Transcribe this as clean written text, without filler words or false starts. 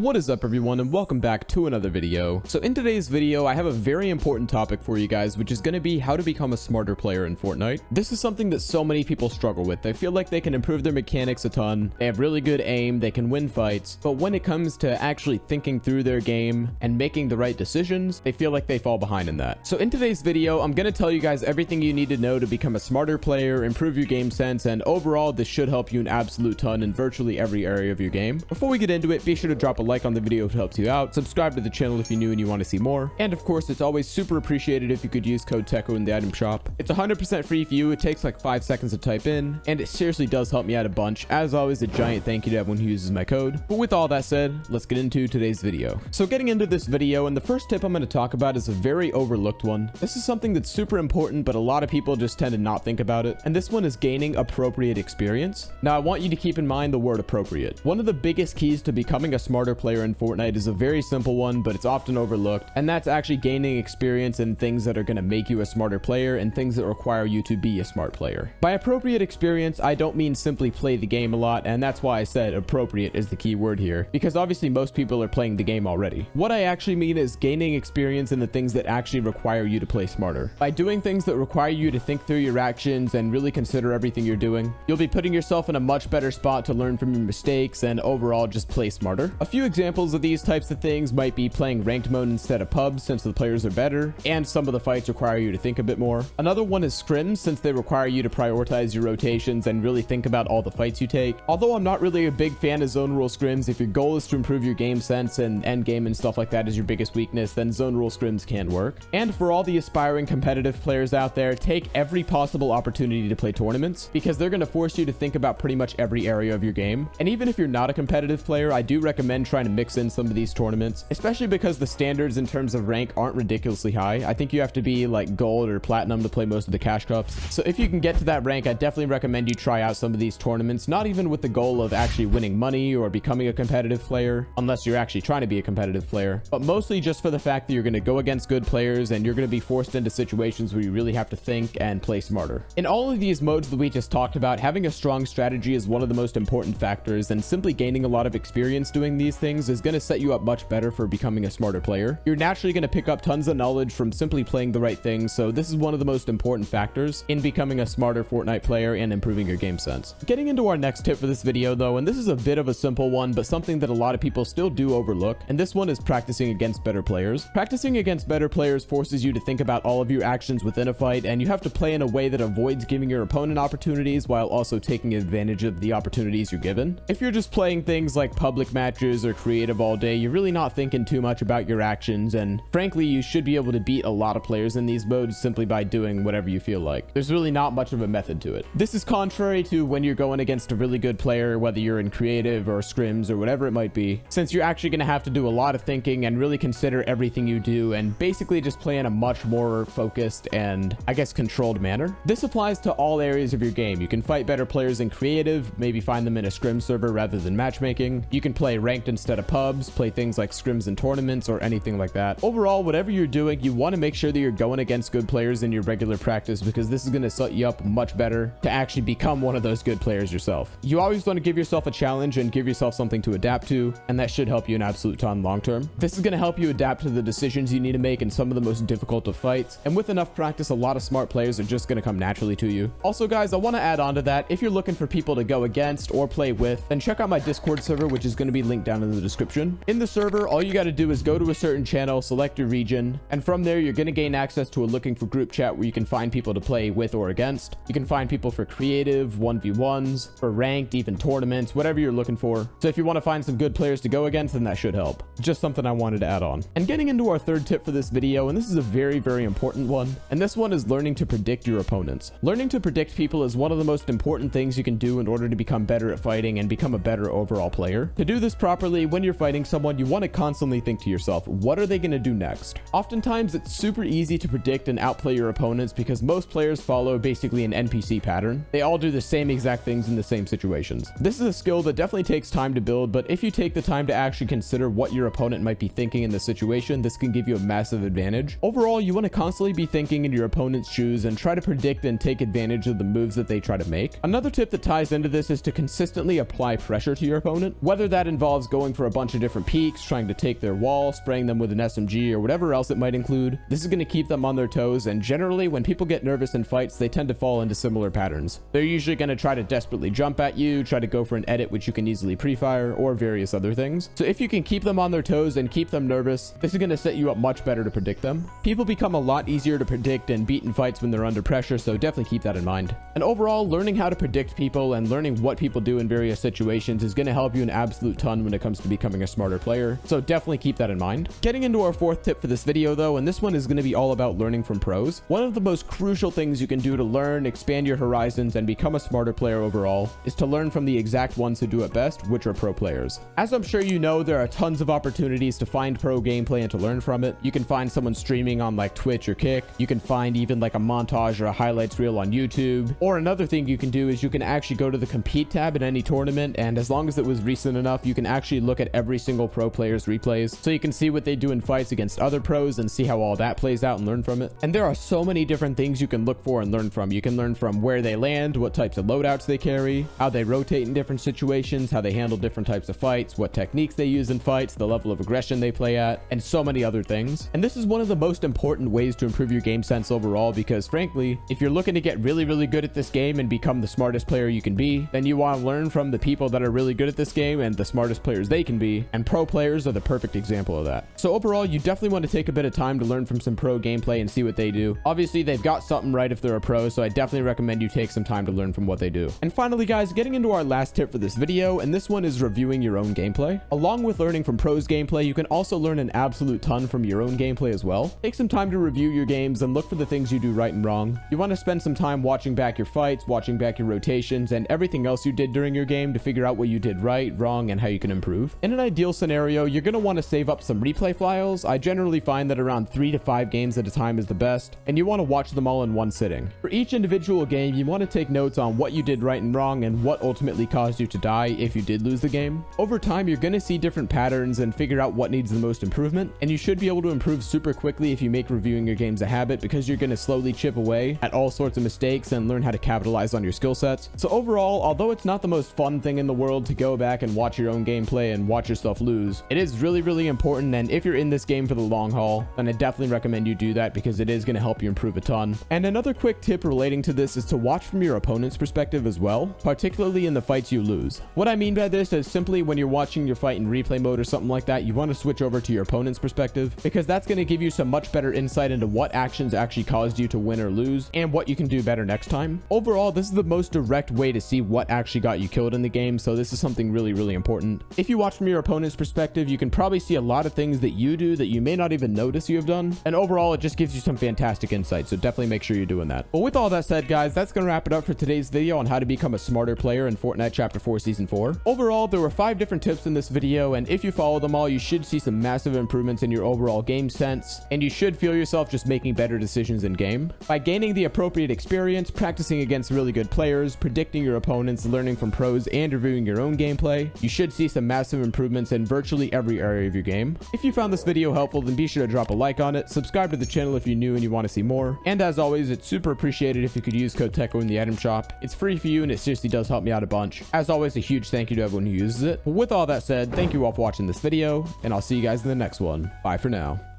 What is up everyone, and welcome back to another video. So in today's video I have a very important topic for you guys, which is going to be how to become a smarter player in Fortnite. This is something that so many people struggle with. They feel like they can improve their mechanics a ton, they have really good aim, they can win fights, but when it comes to actually thinking through their game and making the right decisions, they feel like they fall behind in that. So in today's video I'm going to tell you guys everything you need to know to become a smarter player, improve your game sense, and overall this should help you an absolute ton in virtually every area of your game. Before we get into it, be sure to drop a like on the video if it helps you out, subscribe to the channel if you're new and you want to see more, and of course it's always super appreciated if you could use code Teckoh in the item shop. It's 100% free for you, it takes like 5 seconds to type in, and it seriously does help me out a bunch. As always, a giant thank you to everyone who uses my code. But with all that said, let's get into today's video. So getting into this video, and the first tip I'm going to talk about is a very overlooked one. This is something that's super important, but a lot of people just tend to not think about it, and this one is gaining appropriate experience. Now I want you to keep in mind the word appropriate. One of the biggest keys to becoming a smarter player in Fortnite is a very simple one, but it's often overlooked, and that's actually gaining experience in things that are going to make you a smarter player and things that require you to be a smart player. By appropriate experience, I don't mean simply play the game a lot, and that's why I said appropriate is the key word here, because obviously most people are playing the game already. What I actually mean is gaining experience in the things that actually require you to play smarter. By doing things that require you to think through your actions and really consider everything you're doing, you'll be putting yourself in a much better spot to learn from your mistakes and overall just play smarter. A few examples of these types of things might be playing ranked mode instead of pubs since the players are better and some of the fights require you to think a bit more. Another one is scrims since they require you to prioritize your rotations and really think about all the fights you take. Although I'm not really a big fan of zone rule scrims, if your goal is to improve your game sense and end game and stuff like that is your biggest weakness, then zone rule scrims can work. And for all the aspiring competitive players out there, take every possible opportunity to play tournaments because they're going to force you to think about pretty much every area of your game. And even if you're not a competitive player, I do recommend trying to mix in some of these tournaments, especially because the standards in terms of rank aren't ridiculously high. I think you have to be like gold or platinum to play most of the cash cups. So if you can get to that rank, I definitely recommend you try out some of these tournaments, not even with the goal of actually winning money or becoming a competitive player, unless you're actually trying to be a competitive player, but mostly just for the fact that you're going to go against good players and you're going to be forced into situations where you really have to think and play smarter. In all of these modes that we just talked about, having a strong strategy is one of the most important factors, and simply gaining a lot of experience doing these things is going to set you up much better for becoming a smarter player. You're naturally going to pick up tons of knowledge from simply playing the right things, so this is one of the most important factors in becoming a smarter Fortnite player and improving your game sense. Getting into our next tip for this video though, and this is a bit of a simple one, but something that a lot of people still do overlook, and this one is practicing against better players. Practicing against better players forces you to think about all of your actions within a fight, and you have to play in a way that avoids giving your opponent opportunities while also taking advantage of the opportunities you're given. If you're just playing things like public matches or creative all day, you're really not thinking too much about your actions, and frankly you should be able to beat a lot of players in these modes simply by doing whatever you feel like. There's really not much of a method to it. This is contrary to when you're going against a really good player, whether you're in creative or scrims or whatever it might be, since you're actually going to have to do a lot of thinking and really consider everything you do and basically just play in a much more focused and I guess controlled manner. This applies to all areas of your game. You can fight better players in creative, maybe find them in a scrim server rather than matchmaking. You can play ranked instead of pubs, play things like scrims and tournaments or anything like that. Overall, whatever you're doing, you want to make sure that you're going against good players in your regular practice because this is going to set you up much better to actually become one of those good players yourself. You always want to give yourself a challenge and give yourself something to adapt to, and that should help you an absolute ton long term. This is going to help you adapt to the decisions you need to make in some of the most difficult of fights, and with enough practice, a lot of smart players are just going to come naturally to you. Also guys, I want to add on to that, if you're looking for people to go against or play with, then check out my Discord server, which is going to be linked down in the description. In the server, all you got to do is go to a certain channel, select your region, and from there you're going to gain access to a looking for group chat where you can find people to play with or against. You can find people for creative, 1v1s, for ranked, even tournaments, whatever you're looking for. So if you want to find some good players to go against, then that should help. Just something I wanted to add on. And getting into our third tip for this video, and this is a very, very important one, and this one is learning to predict your opponents. Learning to predict people is one of the most important things you can do in order to become better at fighting and become a better overall player. To do this properly, when you're fighting someone, you want to constantly think to yourself, what are they going to do next? Oftentimes, it's super easy to predict and outplay your opponents because most players follow basically an NPC pattern. They all do the same exact things in the same situations. This is a skill that definitely takes time to build, but if you take the time to actually consider what your opponent might be thinking in the situation, this can give you a massive advantage. Overall, you want to constantly be thinking in your opponent's shoes and try to predict and take advantage of the moves that they try to make. Another tip that ties into this is to consistently apply pressure to your opponent, whether that involves going going for a bunch of different peaks, trying to take their wall, spraying them with an SMG or whatever else it might include. This is going to keep them on their toes, and generally when people get nervous in fights, they tend to fall into similar patterns. They're usually going to try to desperately jump at you, try to go for an edit which you can easily pre-fire, or various other things. So if you can keep them on their toes and keep them nervous, this is going to set you up much better to predict them. People become a lot easier to predict and beat in fights when they're under pressure, so definitely keep that in mind. And overall, learning how to predict people and learning what people do in various situations is going to help you an absolute ton when it comes to becoming a smarter player, so definitely keep that in mind. Getting into our fourth tip for this video though, and this one is going to be all about learning from pros. One of the most crucial things you can do to learn, expand your horizons, and become a smarter player overall is to learn from the exact ones who do it best, which are pro players. As I'm sure you know, there are tons of opportunities to find pro gameplay and to learn from it. You can find someone streaming on like Twitch or Kick. You can find even like a montage or a highlights reel on YouTube. Or another thing you can do is you can actually go to the compete tab in any tournament, and as long as it was recent enough, you can actually look at every single pro player's replays, so you can see what they do in fights against other pros and see how all that plays out and learn from it. And there are so many different things you can look for and learn from. You can learn from where they land, what types of loadouts they carry, how they rotate in different situations, how they handle different types of fights, what techniques they use in fights, the level of aggression they play at, and so many other things. And this is one of the most important ways to improve your game sense overall, because frankly, if you're looking to get really good at this game and become the smartest player you can be, then you want to learn from the people that are really good at this game and the smartest players they can be, and pro players are the perfect example of that. So overall, you definitely want to take a bit of time to learn from some pro gameplay and see what they do. Obviously, they've got something right if they're a pro, so I definitely recommend you take some time to learn from what they do. And finally guys, getting into our last tip for this video, and this one is reviewing your own gameplay. Along with learning from pros gameplay, you can also learn an absolute ton from your own gameplay as well. Take some time to review your games and look for the things you do right and wrong. You want to spend some time watching back your fights, watching back your rotations, and everything else you did during your game to figure out what you did right, wrong, and how you can improve. In an ideal scenario, you're going to want to save up some replay files. I generally find that around 3 to 5 games at a time is the best, and you want to watch them all in one sitting. For each individual game, you want to take notes on what you did right and wrong and what ultimately caused you to die if you did lose the game. Over time, you're going to see different patterns and figure out what needs the most improvement, and you should be able to improve super quickly if you make reviewing your games a habit, because you're going to slowly chip away at all sorts of mistakes and learn how to capitalize on your skill sets. So overall, although it's not the most fun thing in the world to go back and watch your own gameplay and watch yourself lose, it is really important, and if you're in this game for the long haul, then I definitely recommend you do that, because it is going to help you improve a ton. And another quick tip relating to this is to watch from your opponent's perspective as well, particularly in the fights you lose. What I mean by this is simply when you're watching your fight in replay mode or something like that, you want to switch over to your opponent's perspective, because that's going to give you some much better insight into what actions actually caused you to win or lose and what you can do better next time. Overall, this is the most direct way to see what actually got you killed in the game, so this is something really important. If you watch from your opponent's perspective, you can probably see a lot of things that you do that you may not even notice you have done, and overall it just gives you some fantastic insight, so definitely make sure you're doing that. But with all that said guys, that's gonna wrap it up for today's video on how to become a smarter player in Fortnite Chapter 4 Season 4. Overall, there were 5 different tips in this video, and if you follow them all, you should see some massive improvements in your overall game sense, and you should feel yourself just making better decisions in game. By gaining the appropriate experience, practicing against really good players, predicting your opponents, learning from pros, and reviewing your own gameplay, you should see some massive improvements in virtually every area of your game. If you found this video helpful, then be sure to drop a like on it, subscribe to the channel if you're new and you want to see more, and as always, it's super appreciated if you could use code Teckoh in the item shop. It's free for you and it seriously does help me out a bunch. As always, a huge thank you to everyone who uses it. But with all that said, thank you all for watching this video, and I'll see you guys in the next one. Bye for now.